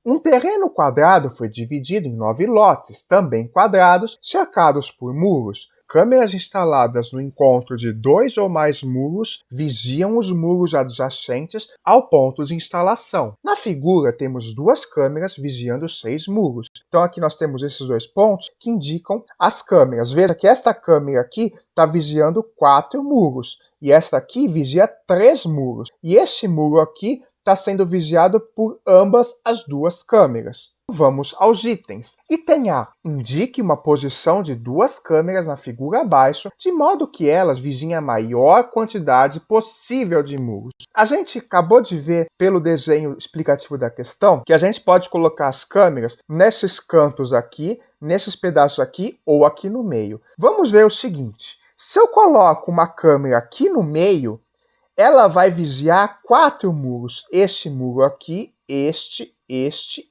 Um terreno quadrado foi dividido em 9 lotes, também quadrados, cercados por muros. Câmeras instaladas no encontro de 2 ou mais muros vigiam os muros adjacentes ao ponto de instalação. Na figura, temos 2 câmeras vigiando 6 muros. Então aqui nós temos esses 2 pontos que indicam as câmeras. Veja que esta câmera aqui está vigiando 4 muros e esta aqui vigia 3 muros. E este muro aqui está sendo vigiado por ambas as 2 câmeras. Vamos aos itens. Item A. Indique uma posição de 2 câmeras na figura abaixo, de modo que elas vigiem a maior quantidade possível de muros. A gente acabou de ver pelo desenho explicativo da questão que a gente pode colocar as câmeras nesses cantos aqui, nesses pedaços aqui ou aqui no meio. Vamos ver o seguinte. Se eu coloco uma câmera aqui no meio, ela vai vigiar 4 muros. Este muro aqui, este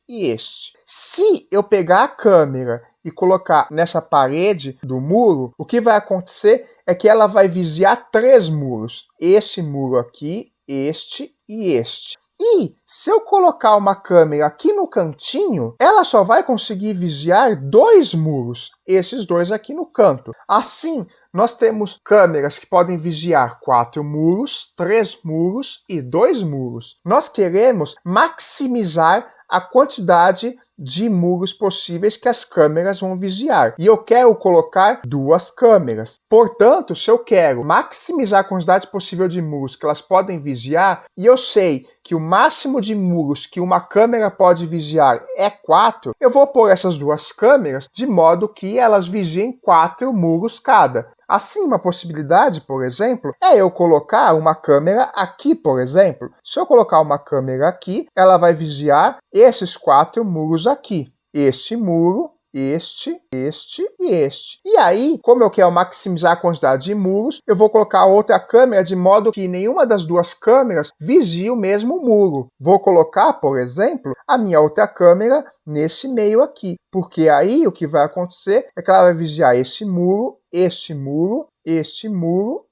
e este. Se eu pegar a câmera e colocar nessa parede do muro, o que vai acontecer é que ela vai vigiar 3 muros. Este muro aqui, este e este. E se eu colocar uma câmera aqui no cantinho, ela só vai conseguir vigiar 2 muros, esses 2 aqui no canto. Assim, nós temos câmeras que podem vigiar 4 muros, 3 muros e 2 muros. Nós queremos maximizar a quantidade de muros possíveis que as câmeras vão vigiar. E eu quero colocar 2 câmeras. Portanto, se eu quero maximizar a quantidade possível de muros que elas podem vigiar, e eu sei que o máximo de muros que uma câmera pode vigiar é 4, eu vou pôr essas 2 câmeras de modo que elas vigiem 4 muros cada. Assim, uma possibilidade, por exemplo, é eu colocar uma câmera aqui, por exemplo. Se eu colocar uma câmera aqui, ela vai vigiar esses 4 muros aqui. Este muro, este e este. E aí, como eu quero maximizar a quantidade de muros, eu vou colocar outra câmera de modo que nenhuma das 2 câmeras vigie o mesmo muro. Vou colocar, por exemplo, a minha outra câmera nesse meio aqui. Porque aí o que vai acontecer é que ela vai vigiar este muro e este muro.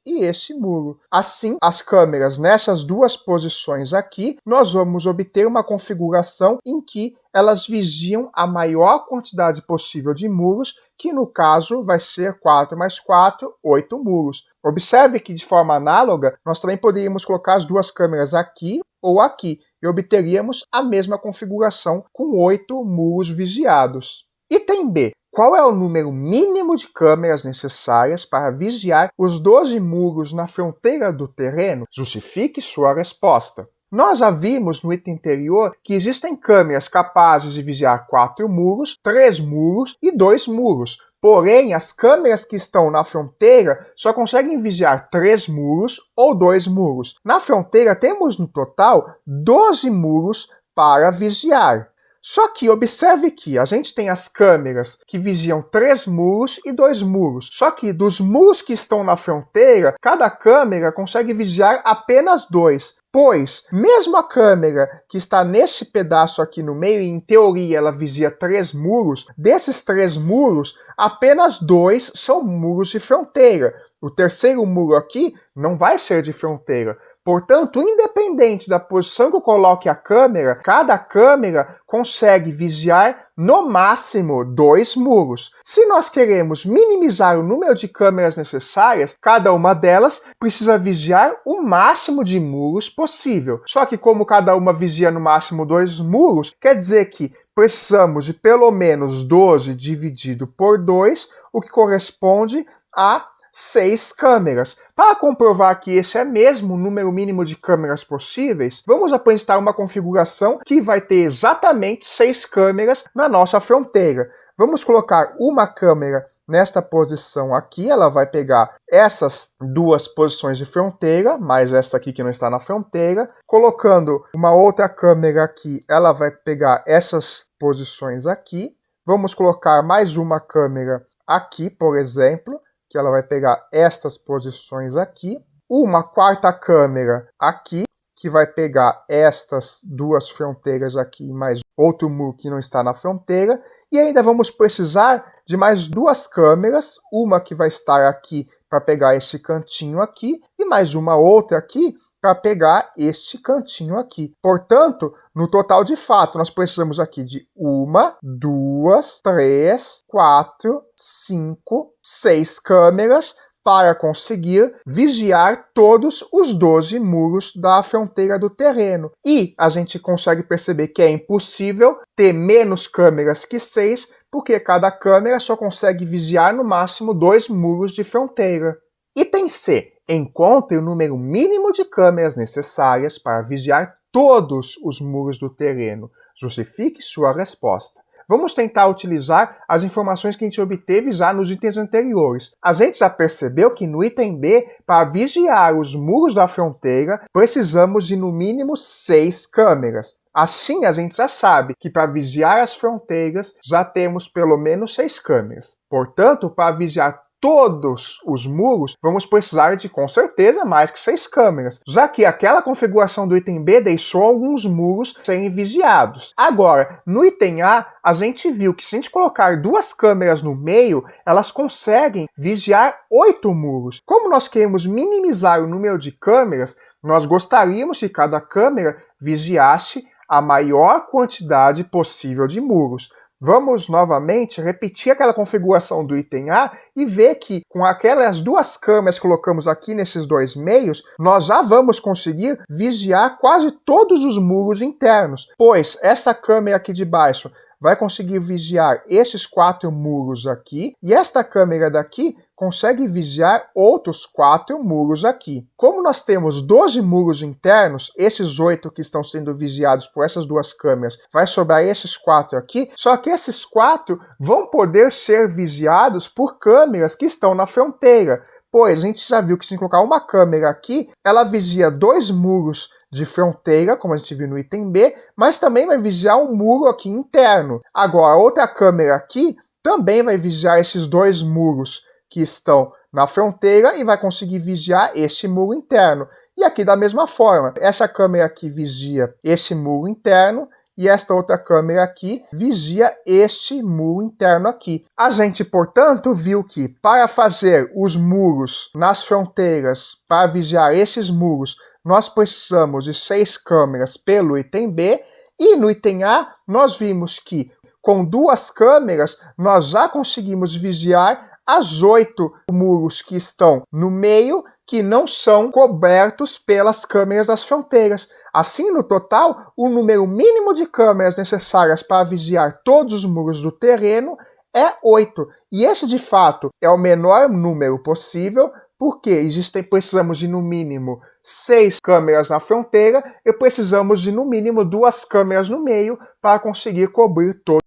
Assim, as câmeras nessas 2 posições aqui, nós vamos obter uma configuração em que elas vigiam a maior quantidade possível de muros, que no caso vai ser 4 mais 4, 8 muros. Observe que de forma análoga, nós também poderíamos colocar as 2 câmeras aqui ou aqui, e obteríamos a mesma configuração com 8 muros vigiados. Item B. Qual é o número mínimo de câmeras necessárias para vigiar os 12 muros na fronteira do terreno? Justifique sua resposta. Nós já vimos no item anterior que existem câmeras capazes de vigiar 4 muros, 3 muros e 2 muros. Porém, as câmeras que estão na fronteira só conseguem vigiar 3 muros ou 2 muros. Na fronteira temos no total 12 muros para vigiar. Só que observe que a gente tem as câmeras que vigiam 3 muros e 2 muros. Só que dos muros que estão na fronteira, cada câmera consegue vigiar apenas 2. Pois, mesmo a câmera que está nesse pedaço aqui no meio, e em teoria ela vigia 3 muros, desses 3 muros, apenas 2 são muros de fronteira. O terceiro muro aqui não vai ser de fronteira. Portanto, independente da posição que eu coloque a câmera, cada câmera consegue vigiar no máximo 2 muros. Se nós queremos minimizar o número de câmeras necessárias, cada uma delas precisa vigiar o máximo de muros possível. Só que como cada uma vigia no máximo 2 muros, quer dizer que precisamos de pelo menos 12 dividido por 2, o que corresponde a 6 câmeras. Para comprovar que esse é mesmo o número mínimo de câmeras possíveis, vamos apresentar uma configuração que vai ter exatamente 6 câmeras na nossa fronteira. Vamos colocar uma câmera nesta posição aqui, ela vai pegar essas 2 posições de fronteira, mais essa aqui que não está na fronteira. Colocando uma outra câmera aqui, ela vai pegar essas posições aqui. Vamos colocar mais uma câmera aqui, por exemplo, que ela vai pegar estas posições aqui. Uma quarta câmera aqui, que vai pegar estas 2 fronteiras aqui, mais outro muro que não está na fronteira. E ainda vamos precisar de mais 2 câmeras, uma que vai estar aqui para pegar esse cantinho aqui, e mais uma outra aqui para pegar este cantinho aqui. Portanto, no total de fato, nós precisamos aqui de 1, 2, 3, 4, 5, 6 câmeras para conseguir vigiar todos os 12 muros da fronteira do terreno. E a gente consegue perceber que é impossível ter menos câmeras que 6, porque cada câmera só consegue vigiar no máximo 2 muros de fronteira. Item C. Encontre o número mínimo de câmeras necessárias para vigiar todos os muros do terreno. Justifique sua resposta. Vamos tentar utilizar as informações que a gente obteve já nos itens anteriores. A gente já percebeu que no item B, para vigiar os muros da fronteira, precisamos de no mínimo 6 câmeras. Assim, a gente já sabe que para vigiar as fronteiras, já temos pelo menos 6 câmeras. Portanto, para vigiar todos os muros, vamos precisar de, com certeza, mais que 6 câmeras, já que aquela configuração do item B deixou alguns muros serem vigiados. Agora, no item A, a gente viu que se a gente colocar 2 câmeras no meio, elas conseguem vigiar 8 muros. Como nós queremos minimizar o número de câmeras, nós gostaríamos que cada câmera vigiasse a maior quantidade possível de muros. Vamos novamente repetir aquela configuração do item A e ver que com aquelas 2 câmeras que colocamos aqui nesses 2 meios, nós já vamos conseguir vigiar quase todos os muros internos, pois essa câmera aqui de baixo vai conseguir vigiar esses 4 muros aqui, e esta câmera daqui consegue vigiar outros 4 muros aqui. Como nós temos 12 muros internos, esses 8 que estão sendo vigiados por essas 2 câmeras, vai sobrar esses 4 aqui, só que esses 4 vão poder ser vigiados por câmeras que estão na fronteira, pois a gente já viu que se colocar uma câmera aqui, ela vigia 2 muros de fronteira, como a gente viu no item B, mas também vai vigiar um muro aqui interno. Agora, outra câmera aqui também vai vigiar esses 2 muros que estão na fronteira e vai conseguir vigiar este muro interno. E aqui da mesma forma, essa câmera aqui vigia este muro interno e esta outra câmera aqui vigia este muro interno aqui. A gente, portanto, viu que para fazer os muros nas fronteiras, para vigiar esses muros, nós precisamos de 6 câmeras pelo item B, e no item A nós vimos que com 2 câmeras nós já conseguimos vigiar as 8 muros que estão no meio, que não são cobertos pelas câmeras das fronteiras. Assim, no total, o número mínimo de câmeras necessárias para vigiar todos os muros do terreno é 8. E esse, de fato, é o menor número possível, porque precisamos de, no mínimo, 6 câmeras na fronteira e precisamos de, no mínimo, 2 câmeras no meio para conseguir cobrir todo.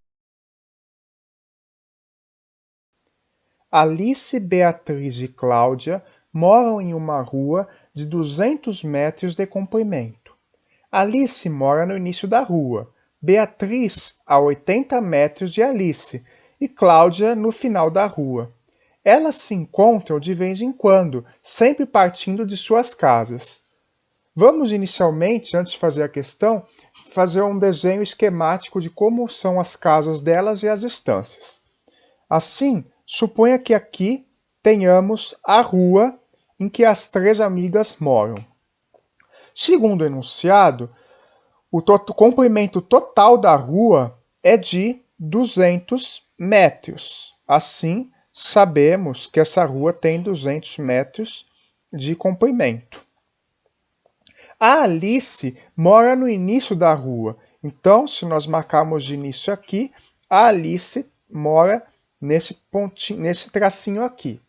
Alice, Beatriz e Cláudia moram em uma rua de 200 metros de comprimento. Alice mora no início da rua, Beatriz a 80 metros de Alice e Cláudia no final da rua. Elas se encontram de vez em quando, sempre partindo de suas casas. Vamos inicialmente, antes de fazer a questão, fazer um desenho esquemático de como são as casas delas e as distâncias. Assim, suponha que aqui tenhamos a rua em que as 3 amigas moram. Segundo o enunciado, o comprimento total da rua é de 200 metros. Assim, sabemos que essa rua tem 200 metros de comprimento. A Alice mora no início da rua. Então, se nós marcarmos de início aqui, a Alice mora nesse pontinho, nesse tracinho aqui.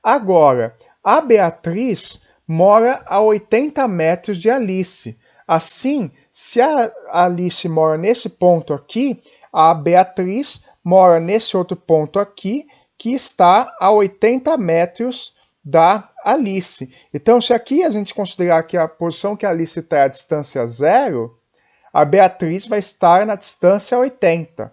Agora, a Beatriz mora a 80 metros de Alice. Assim, se a Alice mora nesse ponto aqui, a Beatriz mora nesse outro ponto aqui, que está a 80 metros da Alice. Então, se aqui a gente considerar que a posição que a Alice está é a distância 0, a Beatriz vai estar na distância 80.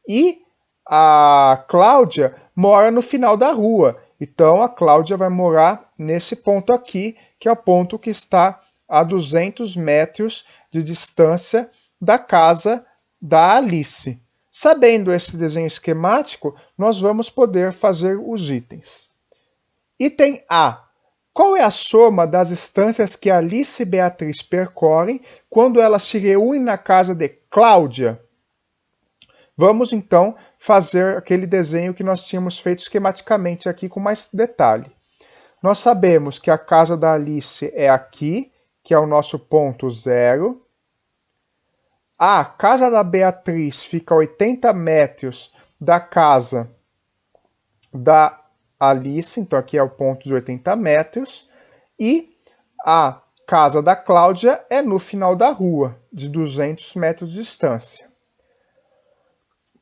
E a Cláudia mora no final da rua. Então, a Cláudia vai morar nesse ponto aqui, que é o ponto que está a 200 metros de distância da casa da Alice. Sabendo esse desenho esquemático, nós vamos poder fazer os itens. Item A. Qual é a soma das distâncias que Alice e Beatriz percorrem quando elas se reúnem na casa de Cláudia? Vamos então fazer aquele desenho que nós tínhamos feito esquematicamente aqui com mais detalhe. Nós sabemos que a casa da Alice é aqui, que é o nosso ponto 0. A casa da Beatriz fica a 80 metros da casa da Alice, então aqui é o ponto de 80 metros. E a casa da Cláudia é no final da rua, de 200 metros de distância.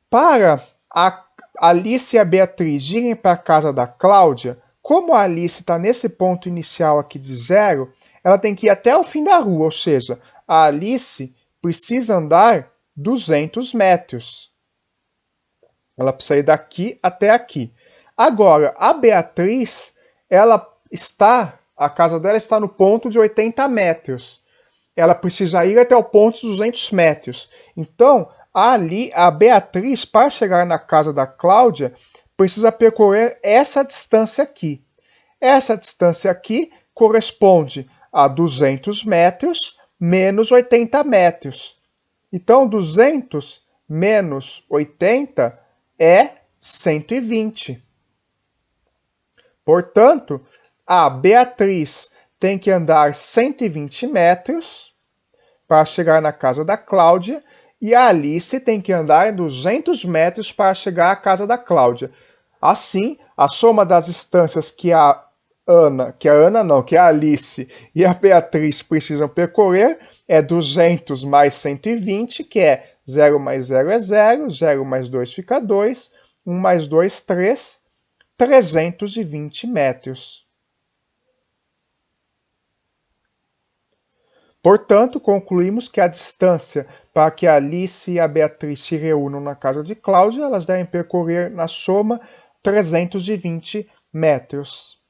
Para a Alice e a Beatriz irem para a casa da Cláudia, como a Alice está nesse ponto inicial aqui de 0, ela tem que ir até o fim da rua, ou seja, a Alice precisa andar 200 metros. Ela precisa ir daqui até aqui. Agora, a Beatriz, a casa dela está no ponto de 80 metros. Ela precisa ir até o ponto de 200 metros. Então, a Beatriz, para chegar na casa da Cláudia, precisa percorrer essa distância aqui. Essa distância aqui corresponde a 200 metros menos 80 metros. Então, 200 menos 80 é 120. Portanto, a Beatriz tem que andar 120 metros para chegar na casa da Cláudia e a Alice tem que andar 200 metros para chegar à casa da Cláudia. Assim, a soma das distâncias que a Alice e a Beatriz precisam percorrer é 200 mais 120, que é 0 mais 0 é 0, 0 mais 2 fica 2, 1 mais 2, 3, 320 metros. Portanto, concluímos que a distância para que a Alice e a Beatriz se reúnam na casa de Cláudia, elas devem percorrer na soma 320 metros.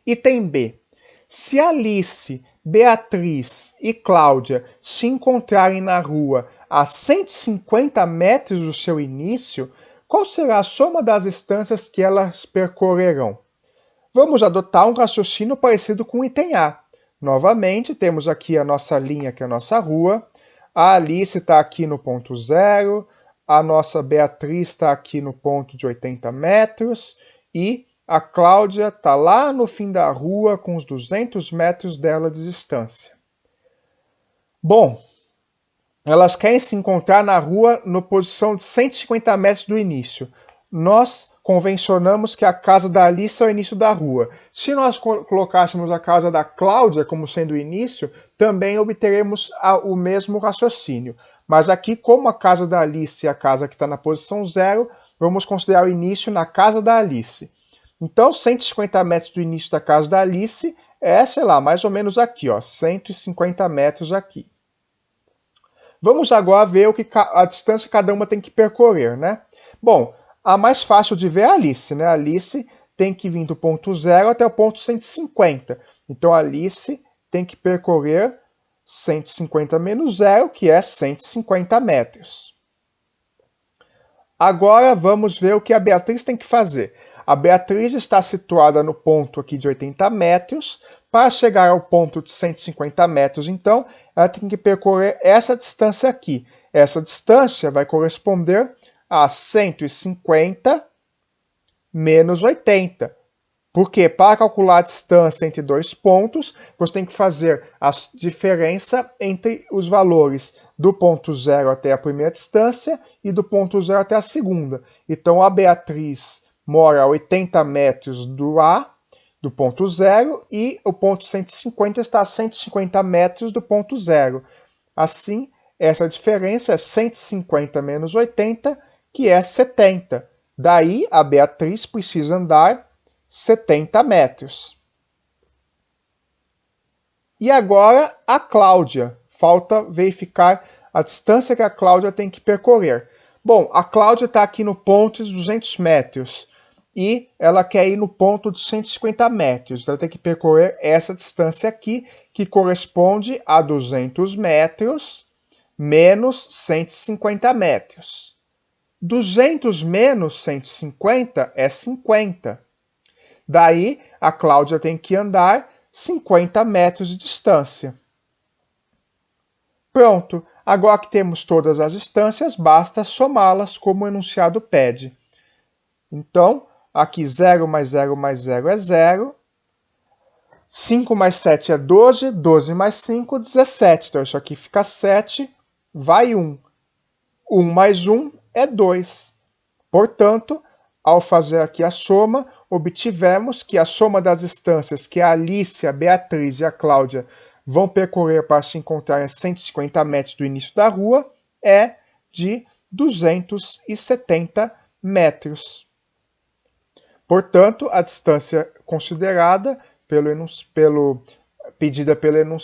Item B. Se Alice, Beatriz e Cláudia se encontrarem na rua a 150 metros do seu início, qual será a soma das distâncias que elas percorrerão? Vamos adotar um raciocínio parecido com o item A. Novamente, temos aqui a nossa linha, que é a nossa rua. A Alice está aqui no ponto 0, a nossa Beatriz está aqui no ponto de 80 metros e a Cláudia está lá no fim da rua com os 200 metros dela de distância. Bom, elas querem se encontrar na rua na posição de 150 metros do início. Nós convencionamos que a casa da Alice é o início da rua. Se nós colocássemos a casa da Cláudia como sendo o início, também obteremos o mesmo raciocínio. Mas aqui, como a casa da Alice é a casa que está na posição 0, vamos considerar o início na casa da Alice. Então, 150 metros do início da casa da Alice é, sei lá, mais ou menos aqui, ó, 150 metros aqui. Vamos agora ver a distância que cada uma tem que percorrer, né? Bom, a mais fácil de ver é a Alice, né? A Alice tem que vir do ponto 0 até o ponto 150. Então, a Alice tem que percorrer 150 menos 0, que é 150 metros. Agora, vamos ver o que a Beatriz tem que fazer. A Beatriz está situada no ponto aqui de 80 metros. Para chegar ao ponto de 150 metros, então, ela tem que percorrer essa distância aqui. Essa distância vai corresponder a 150 menos 80. Porque para calcular a distância entre dois pontos, você tem que fazer a diferença entre os valores do ponto 0 até a primeira distância e do ponto 0 até a segunda. Então, a Beatriz mora a 80 metros do ponto 0, e o ponto 150 está a 150 metros do ponto 0. Assim, essa diferença é 150 menos 80, que é 70. Daí, a Beatriz precisa andar 70 metros. E agora, a Cláudia. Falta verificar a distância que a Cláudia tem que percorrer. Bom, a Cláudia está aqui no ponto de 200 metros. E ela quer ir no ponto de 150 metros. Ela tem que percorrer essa distância aqui, que corresponde a 200 metros menos 150 metros. 200 menos 150 é 50. Daí, a Cláudia tem que andar 50 metros de distância. Pronto, agora que temos todas as distâncias, basta somá-las como o enunciado pede. Então, aqui 0 mais 0 mais 0 é 0. 5 mais 7 é 12, 12 mais 5, 17. Então, isso aqui fica 7, vai 1. 1 mais 1 é 2. Portanto, ao fazer aqui a soma, obtivemos que a soma das distâncias que a Alice, a Beatriz e a Cláudia vão percorrer para se encontrar a 150 metros do início da rua é de 270 metros. Portanto, a distância considerada pedida pelo enunciado